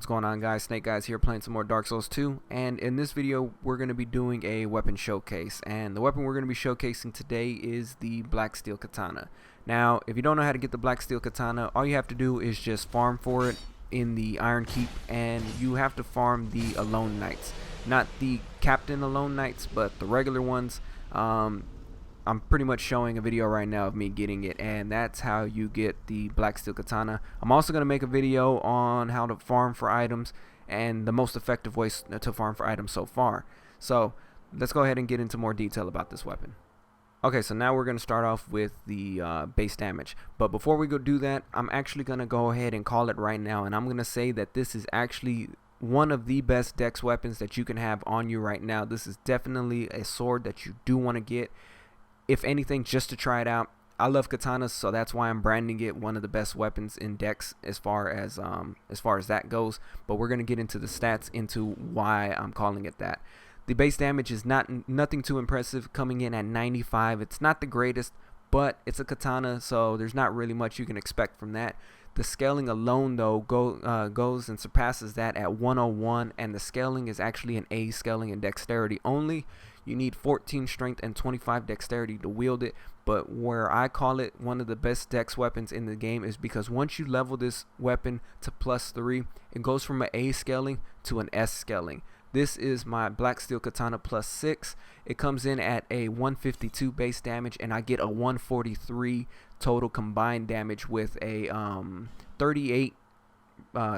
What's going on, guys? Snake Guys here, playing some more Dark Souls 2, and in this video we're going to be doing a weapon showcase, and the weapon we're going to be showcasing today is the Blacksteel Katana. Now, if you don't know how to get the Blacksteel Katana, all you have to do is just farm for it in the Iron Keep, and you have to farm the Alone Knights. Not the Captain Alone Knights, but the regular ones. I'm pretty much showing a video right now of me getting it, and that's how you get the Blacksteel Katana. I'm also going to make a video on how to farm for items and the most effective ways to farm for items so far. So let's go ahead and get into more detail about this weapon. Okay, so now we're going to start off with the base damage. But before we go do that, I'm actually going to go ahead and call it right now, and I'm going to say that this is actually one of the best dex weapons that you can have on you right now. This is definitely a sword that you do want to get, if anything, just to try it out. I love katanas, so that's why I'm branding it one of the best weapons in dex as far as that goes. But we're gonna get into the stats, into why I'm calling it that. The base damage is nothing too impressive, coming in at 95. It's not the greatest, but it's a katana, so there's not really much you can expect from that. The scaling alone, though, goes and surpasses that at 101, and the scaling is actually an A scaling in dexterity only. You need 14 strength and 25 dexterity to wield it, but where I call it one of the best dex weapons in the game is because once you level this weapon to +3, it goes from an A scaling to an S scaling. This is my Blacksteel Katana +6. It comes in at a 152 base damage, and I get a 143 total combined damage with a 38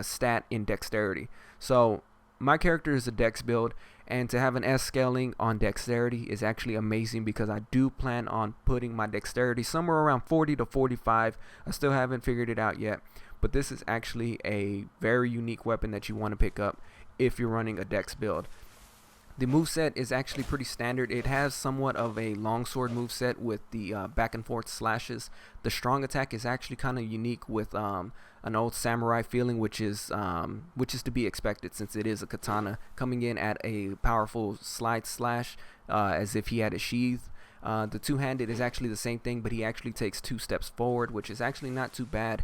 stat in dexterity. So my character is a dex build, and to have an S scaling on dexterity is actually amazing because I do plan on putting my dexterity somewhere around 40 to 45. I still haven't figured it out yet, but this is actually a very unique weapon that you want to pick up if you're running a dex build. The moveset is actually pretty standard. It has somewhat of a longsword moveset with the back and forth slashes. The strong attack is actually kind of unique with an old samurai feeling, which is to be expected since it is a katana, coming in at a powerful slide slash as if he had a sheath. The two-handed is actually the same thing, but he actually takes 2 steps forward, which is actually not too bad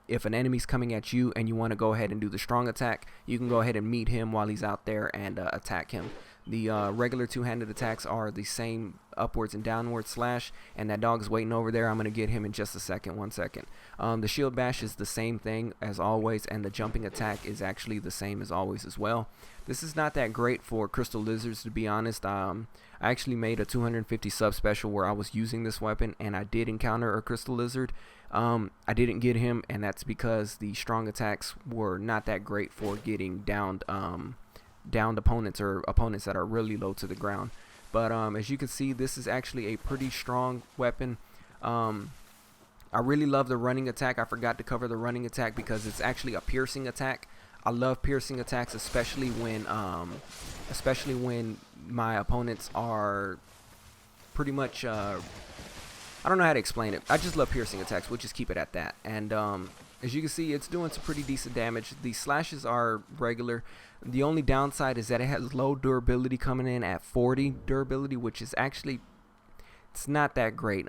if an enemy's coming at you and you want to go ahead and do the strong attack. You can go ahead and meet him while he's out there and attack him. The regular two-handed attacks are the same upwards and downward slash, and that dog is waiting over there. I'm going to get him in just a second. 1 second. The shield bash is the same thing as always, and the jumping attack is actually the same as always as well. This is not that great for crystal lizards, to be honest. I actually made a 250 sub special where I was using this weapon, and I did encounter a crystal lizard. I didn't get him, and that's because the strong attacks were not that great for getting downed opponents, or opponents that are really low to the ground. But as you can see, this is actually a pretty strong weapon. I really love the running attack. I forgot to cover the running attack because it's actually a piercing attack. I love piercing attacks, especially when my opponents are pretty much I don't know how to explain it. I just love piercing attacks. We'll just keep it at that. And as you can see, it's doing some pretty decent damage. The slashes are regular. The only downside is that it has low durability, coming in at 40 durability, which is actually, it's not that great.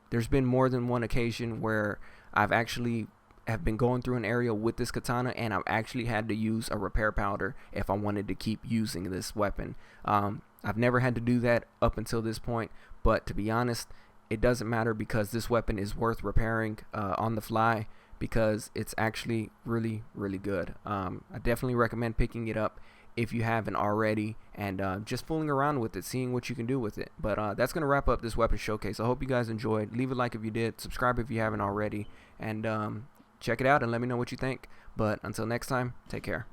There's been more than one occasion where I've actually have been going through an area with this katana, and I've actually had to use a repair powder if I wanted to keep using this weapon. I've never had to do that up until this point, but to be honest, it doesn't matter because this weapon is worth repairing on the fly because it's actually really, really good. I definitely recommend picking it up if you haven't already, and just fooling around with it, seeing what you can do with it. But that's going to wrap up this weapon showcase. I hope you guys enjoyed. Leave a like if you did. Subscribe if you haven't already. And check it out and let me know what you think. But until next time, take care.